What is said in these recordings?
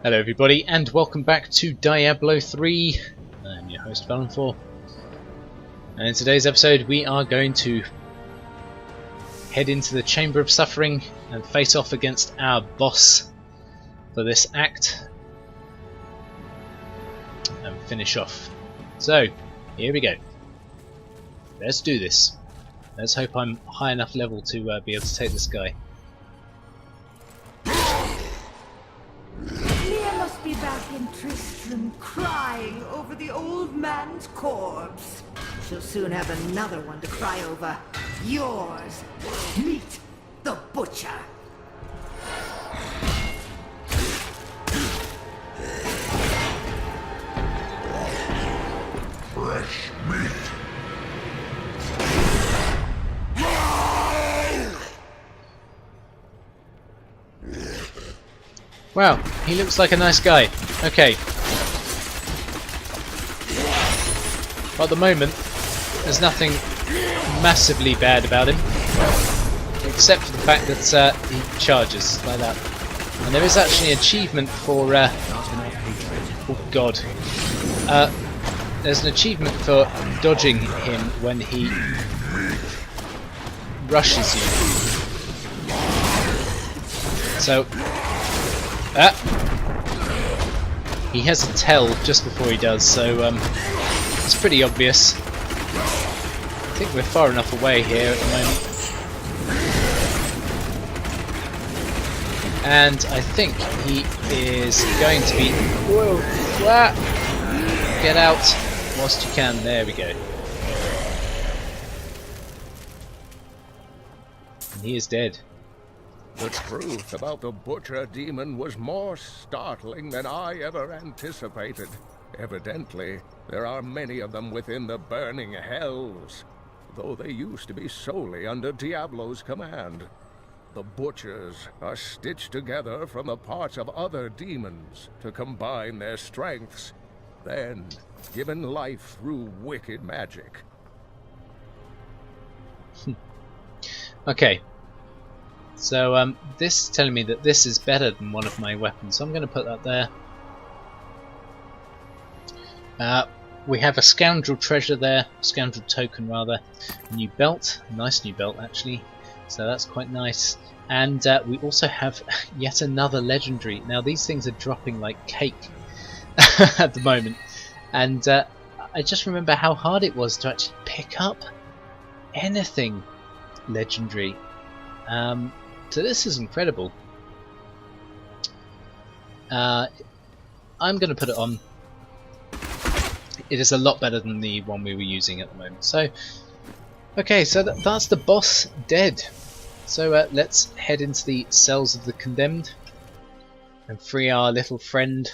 Hello everybody and welcome back to Diablo 3. I'm your host Valenfor, and in today's episode we are going to head into the Chamber of Suffering and face off against our boss for this act and finish off. So here we go, let's do this. Let's hope I'm high enough level to be able to take this guy. Be back in Tristram crying over the old man's corpse. She'll soon have another one to cry over. Yours. Meet the butcher. Fresh meat. Wow, he looks like a nice guy. Okay. But at the moment, there's nothing massively bad about him, except for the fact that he charges like that. And there is actually an achievement for... oh god. There's an achievement for dodging him when he rushes you. So... he has a tell just before he does, so it's pretty obvious. I think we're far enough away here at the moment. And I think he is going to be... Whoa! Get out whilst you can. There we go. And he is dead. The truth about the Butcher Demon was more startling than I ever anticipated. Evidently, there are many of them within the burning hells, though they used to be solely under Diablo's command. The Butchers are stitched together from the parts of other demons to combine their strengths, then given life through wicked magic. Okay. So this is telling me that this is better than one of my weapons, so I'm going to put that there. We have a scoundrel treasure there, scoundrel token rather, new belt, nice new belt actually, so that's quite nice. And we also have yet another legendary. Now these things are dropping like cake at the moment, and I just remember how hard it was to actually pick up anything legendary. So this is incredible. I'm going to put it on. It is a lot better than the one we were using at the moment. So, okay, so that's the boss dead. So let's head into the cells of the condemned and free our little friend.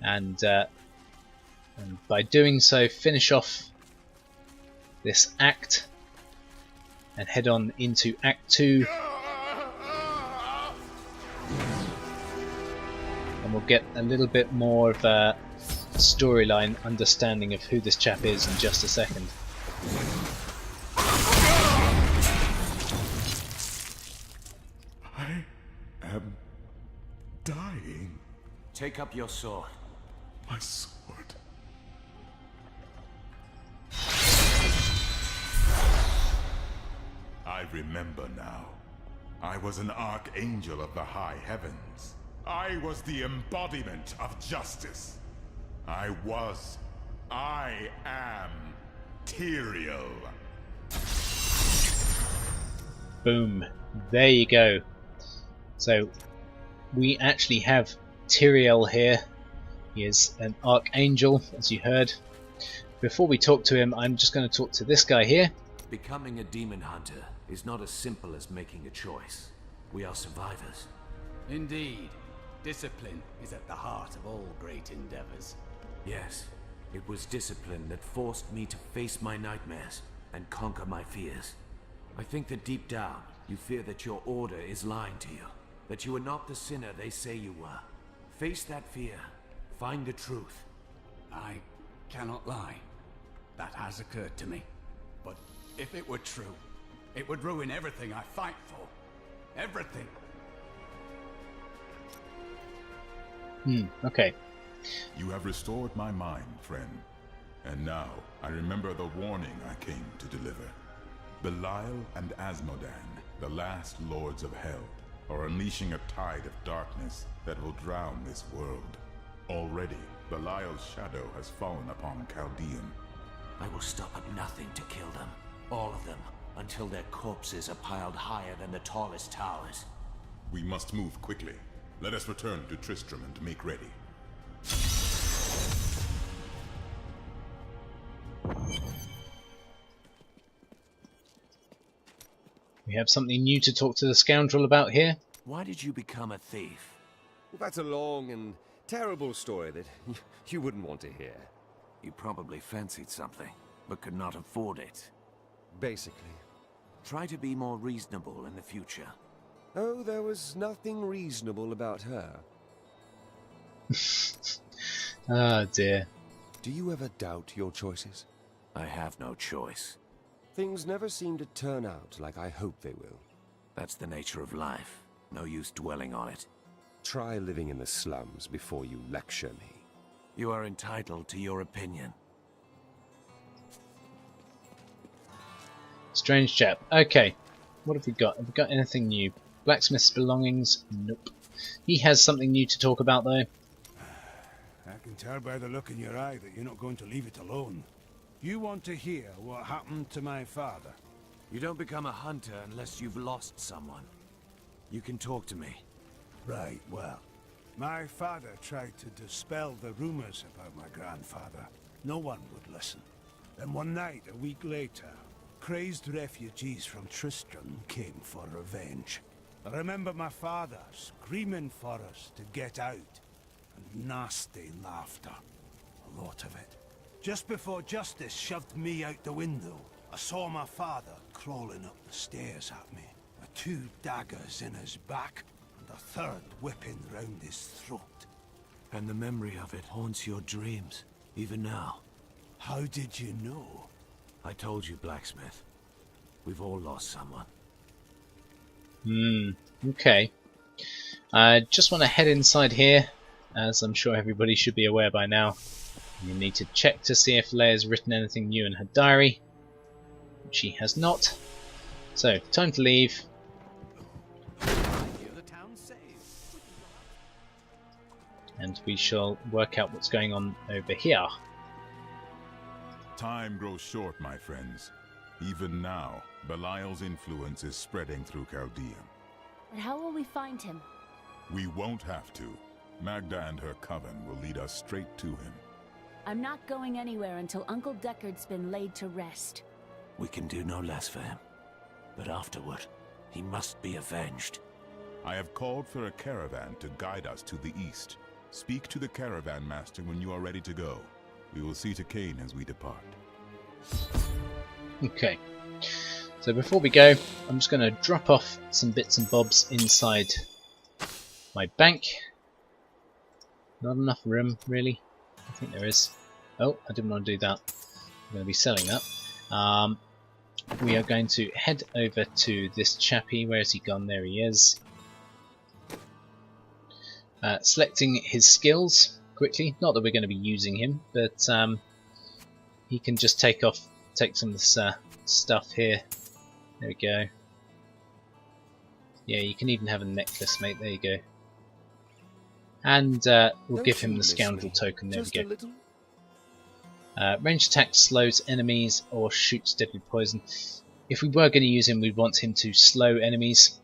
And by doing so, finish off this act and head on into Act 2, and we'll get a little bit more of a storyline understanding of who this chap is in just a second. I am dying. Take up your sword. My sword. I remember now. I was an archangel of the high heavens. I was the embodiment of justice. I am Tyrael. Boom. There you go. So we actually have Tyrael here. He is an archangel, as you heard. Before we talk to him, I'm just going to talk to this guy here. Becoming a demon hunter is not as simple as making a choice. We are survivors. Indeed. Discipline is at the heart of all great endeavors. Yes, it was discipline that forced me to face my nightmares and conquer my fears. I think that deep down, you fear that your order is lying to you, that you are not the sinner they say you were. Face that fear. Find the truth. I cannot lie. That has occurred to me. But if it were true, It would ruin everything I fight for. Everything. Okay. You have restored my mind, friend. And now, I remember the warning I came to deliver. Belial and Asmodan, the last lords of hell, are unleashing a tide of darkness that will drown this world. Already, Belial's shadow has fallen upon Caldeum. I will stop at nothing to kill them. All of them. Until their corpses are piled higher than the tallest towers. We must move quickly. Let us return to Tristram and make ready. We have something new to talk to the scoundrel about here. Why did you become a thief? Well, that's a long and terrible story that you wouldn't want to hear. You probably fancied something, but could not afford it. Basically. Try to be more reasonable in the future. Oh, there was nothing reasonable about her. Oh dear. Do you ever doubt your choices? I have no choice. Things never seem to turn out like I hope they will. That's the nature of life. No use dwelling on it. Try living in the slums before you lecture me. You are entitled to your opinion. Strange chap. Okay. What have we got? Have we got anything new? Blacksmith's belongings? Nope. He has something new to talk about though. I can tell by the look in your eye that you're not going to leave it alone. You want to hear what happened to my father. You don't become a hunter unless you've lost someone. You can talk to me. Right, well, my father tried to dispel the rumors about my grandfather. No one would listen. Then one night, a week later, crazed refugees from Tristram came for revenge. I remember my father screaming for us to get out, and nasty laughter. A lot of it. Just before Justice shoved me out the window, I saw my father crawling up the stairs at me, with 2 daggers in his back, and a third whipping round his throat. And the memory of it haunts your dreams, even now. How did you know? I told you, Blacksmith. We've all lost someone. Okay. I just want to head inside here, as I'm sure everybody should be aware by now. You need to check to see if Leia's written anything new in her diary, which she has not. So, time to leave. And we shall work out what's going on over here. Time grows short, my friends. Even now, Belial's influence is spreading through Caldeum. But how will we find him? We won't have to. Magda and her coven will lead us straight to him. I'm not going anywhere until Uncle Deckard's been laid to rest. We can do no less for him. But afterward, he must be avenged. I have called for a caravan to guide us to the east. Speak to the caravan master when you are ready to go. We will see to Cain as we depart. Okay. So before we go, I'm just going to drop off some bits and bobs inside my bank. Not enough room, really. I think there is. Oh, I didn't want to do that. I'm going to be selling that. We are going to head over to this chappie. Where has he gone? There he is. Selecting his skills quickly. Not that we're going to be using him, but he can just take some of this stuff here. There we go. Yeah, you can even have a necklace, mate. There you go. And we'll give him the scoundrel token. There we go. Range attack slows enemies or shoots deadly poison. If we were going to use him, we'd want him to slow enemies.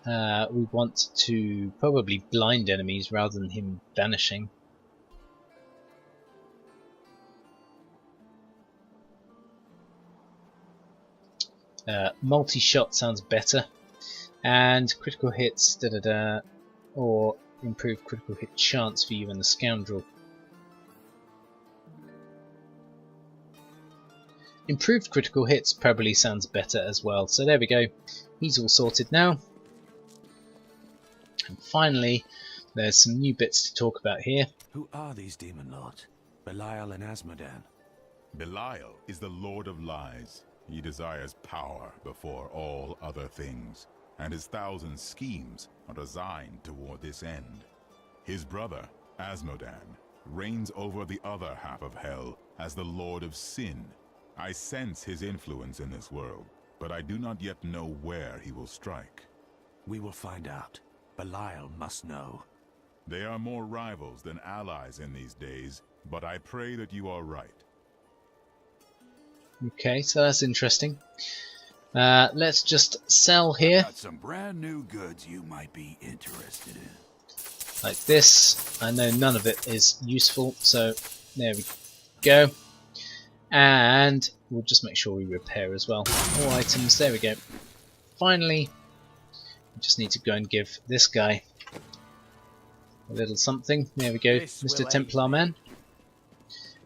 We want to probably blind enemies rather than him vanishing. Multi-shot sounds better. And critical hits, or improved critical hit chance for you and the scoundrel. Improved critical hits probably sounds better as well. So there we go. He's all sorted now. And finally, there's some new bits to talk about here. Who are these demon lords? Belial and Asmodan? Belial is the Lord of Lies. He desires power before all other things, and his 1,000 schemes are designed toward this end. His brother, Asmodan, reigns over the other half of Hell as the Lord of Sin. I sense his influence in this world, but I do not yet know where he will strike. We will find out. Belial must know. They are more rivals than allies in these days, but I pray that you are right. Okay, so that's interesting. Let's just sell here. Got some brand new goods you might be interested in. Like this. I know none of it is useful, so there we go. And we'll just make sure we repair as well. All items, there we go. Finally, we just need to go and give this guy a little something. There we go, Mr. Templar Man.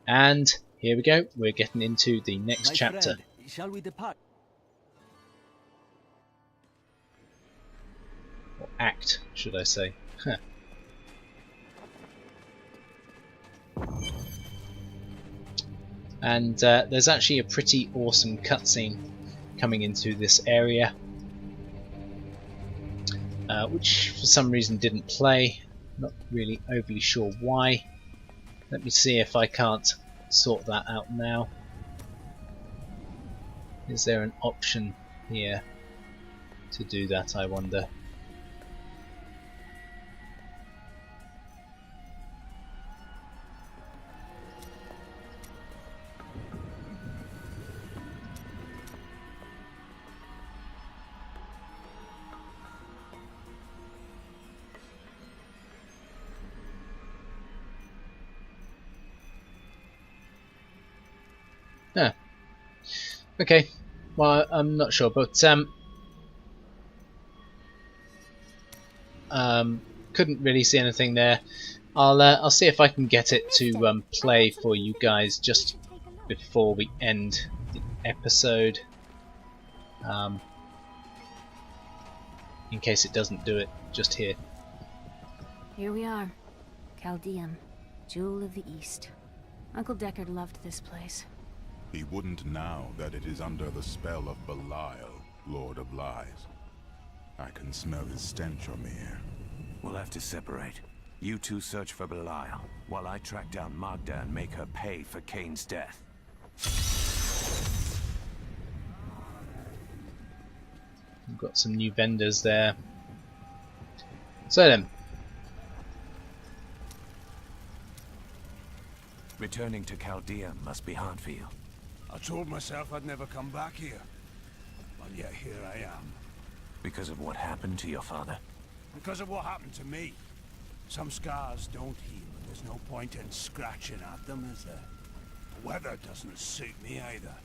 And here we go, we're getting into the next chapter. Shall we depart? Or act, should I say. Huh. And there's actually a pretty awesome cutscene coming into this area, which for some reason didn't play. Not really overly sure why. Let me see if I can't sort that out now. Is there an option here to do that, I wonder? Yeah. Okay. Well, I'm not sure, but couldn't really see anything there. I'll see if I can get it to play for you guys just before we end the episode. In case it doesn't do it just here. Here we are. Caldeum, Jewel of the East. Uncle Deckard loved this place. He wouldn't now that it is under the spell of Belial, Lord of Lies. I can smell his stench from here. We'll have to separate. You two search for Belial, while I track down Magda and make her pay for Kane's death. We've got some new vendors there. So then. Returning to Caldeum must be hard for you. I told myself I'd never come back here. And yet here I am. Because of what happened to your father? Because of what happened to me. Some scars don't heal, and there's no point in scratching at them, is there? The weather doesn't suit me either.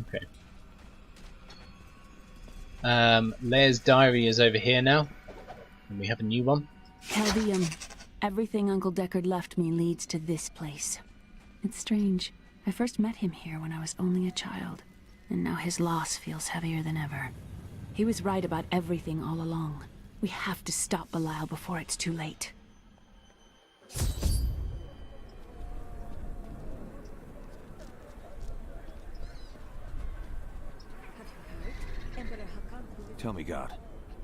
Okay. Leia's diary is over here now. And we have a new one. Caldeum. Everything Uncle Deckard left me leads to this place. It's strange. I first met him here when I was only a child, and now his loss feels heavier than ever. He was right about everything all along. We have to stop Belial before it's too late. Tell me, God,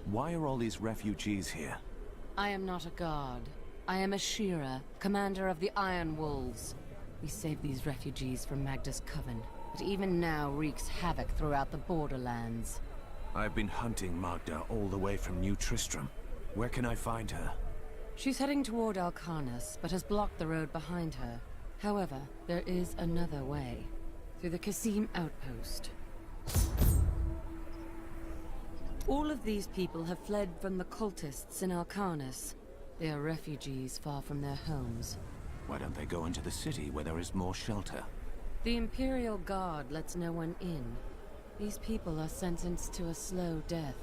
why are all these refugees here? I am not a god. I am a Shira, commander of the Iron Wolves. We saved these refugees from Magda's coven, but even now wreaks havoc throughout the borderlands. I've been hunting Magda all the way from New Tristram. Where can I find her? She's heading toward Alcarnus, but has blocked the road behind her. However, there is another way. Through the Kasim outpost. All of these people have fled from the cultists in Alcarnus. They are refugees far from their homes. Why don't they go into the city where there is more shelter? The Imperial Guard lets no one in. These people are sentenced to a slow death.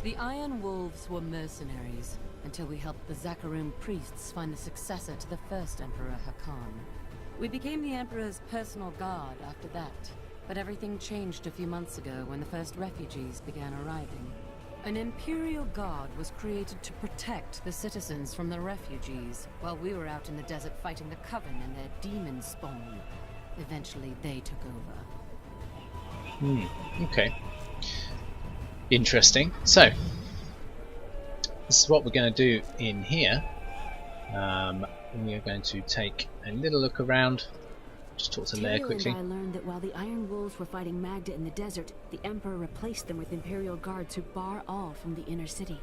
The Iron Wolves were mercenaries, until we helped the Zakharum priests find the successor to the first Emperor Hakan. We became the Emperor's personal guard after that, but everything changed a few months ago when the first refugees began arriving. An Imperial Guard was created to protect the citizens from the refugees, while we were out in the desert fighting the Coven and their demon spawn. Eventually, they took over. Okay. Interesting. So, this is what we're going to do in here. We are going to take a little look around. Just talk to Leia quickly. I learned that while the Iron Wolves were fighting Magda in the desert, the Emperor replaced them with Imperial guards who bar all from the inner city.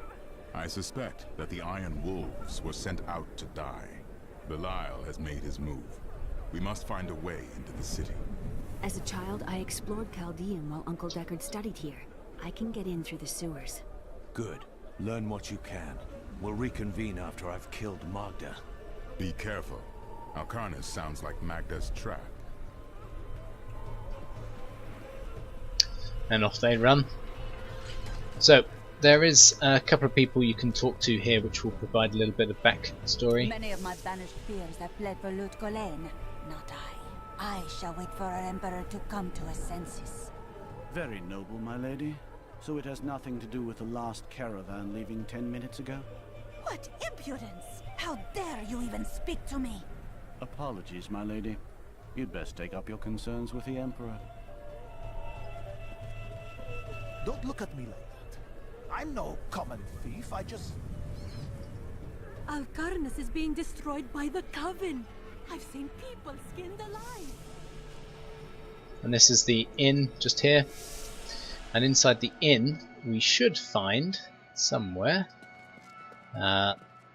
I suspect that the Iron Wolves were sent out to die. Belial has made his move. We must find a way into the city. As a child, I explored Caldeum while Uncle Deckard studied here. I can get in through the sewers. Good. Learn what you can. We'll reconvene after I've killed Magda. Be careful. Alcarnus sounds like Magda's trap. And off they run. So, there is a couple of people you can talk to here which will provide a little bit of backstory. Many of my banished peers have fled for Lut Gholein. Not I. I shall wait for our Emperor to come to his senses. Very noble, my lady. So it has nothing to do with the last caravan leaving 10 minutes ago? What impudence! How dare you even speak to me? Apologies, my lady. You'd best take up your concerns with the Emperor. Don't look at me like that. I'm no common thief, I just... Alcarnus is being destroyed by the Coven. I've seen people skinned alive. And this is the inn just here. And inside the inn we should find somewhere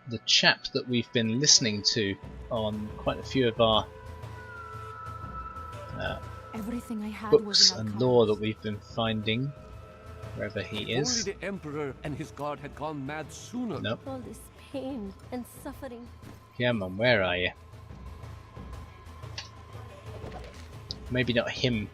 the chap that we've been listening to on quite a few of our Everything I had books was and lore that we've been finding wherever he If is. only the Emperor and his guard had gone mad sooner. Nope. all this pain and suffering. Come on, where are you? Maybe not him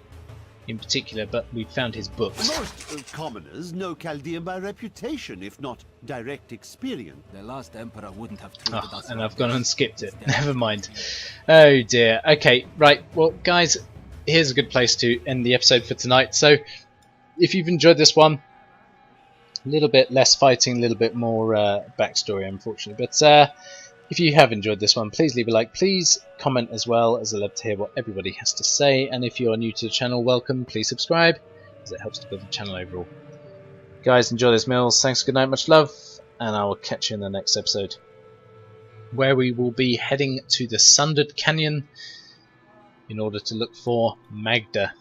in particular, but we found his books. Most commoners know Caldeum by reputation, if not direct experience. The last Emperor wouldn't have treated us. And I've gone and skipped it. Never mind. Oh dear. Okay, right. Well, guys, here's a good place to end the episode for tonight. So, if you've enjoyed this one, a little bit less fighting, a little bit more backstory, unfortunately. But if you have enjoyed this one, please leave a like. Please comment as well, as I love to hear what everybody has to say. And if you're new to the channel, welcome. Please subscribe, as it helps to build the channel overall. Guys, enjoy those meals. Thanks, good night, much love, and I will catch you in the next episode, where we will be heading to the Sundered Canyon in order to look for Magda.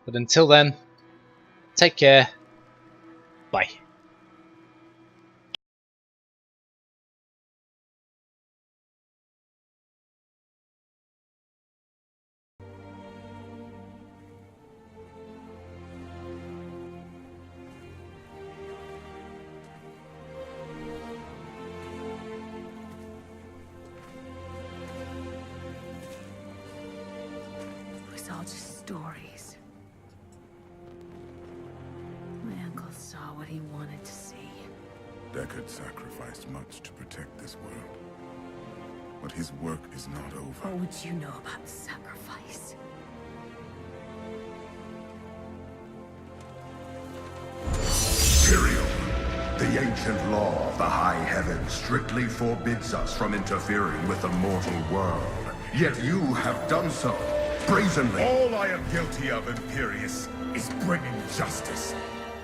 But until then, take care. Bye. It was all just stories. My uncle saw what he wanted to see. Deckard sacrificed much to protect this world. But his work is not over. What would you know about sacrifice? Tyrael, the ancient law of the high heavens strictly forbids us from interfering with the mortal world. Yet you have done so, brazenly. All I am guilty of, Imperius, is bringing justice,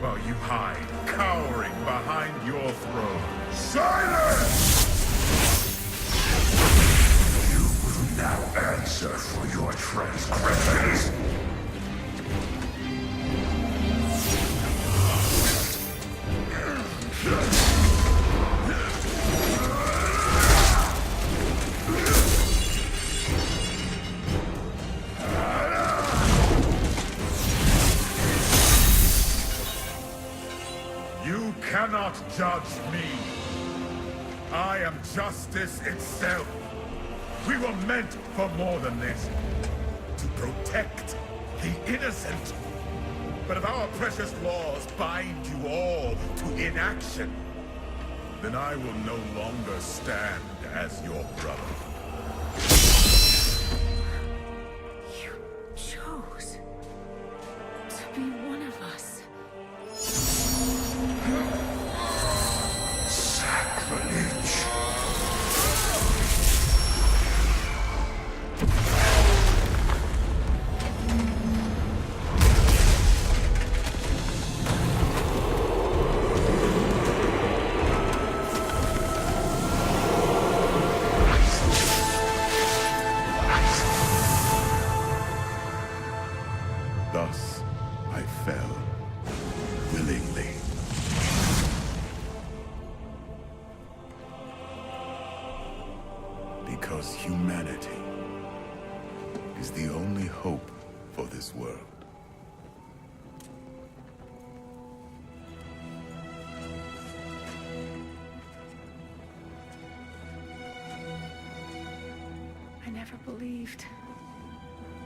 while you hide, cowering behind your throne. Silence! You will now answer for your transgressions. You cannot judge me. I am justice itself. We were meant for more than this. To protect the innocent. But if our precious laws bind you all to inaction, then I will no longer stand as your brother. You chose to be one of us. humanity is the only hope for this world. I never believed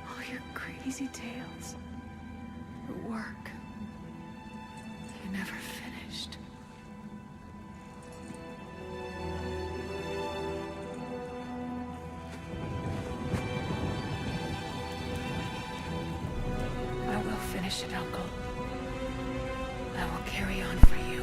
all your crazy tales, your work. You never finished. I will finish it, Uncle. I will carry on for you.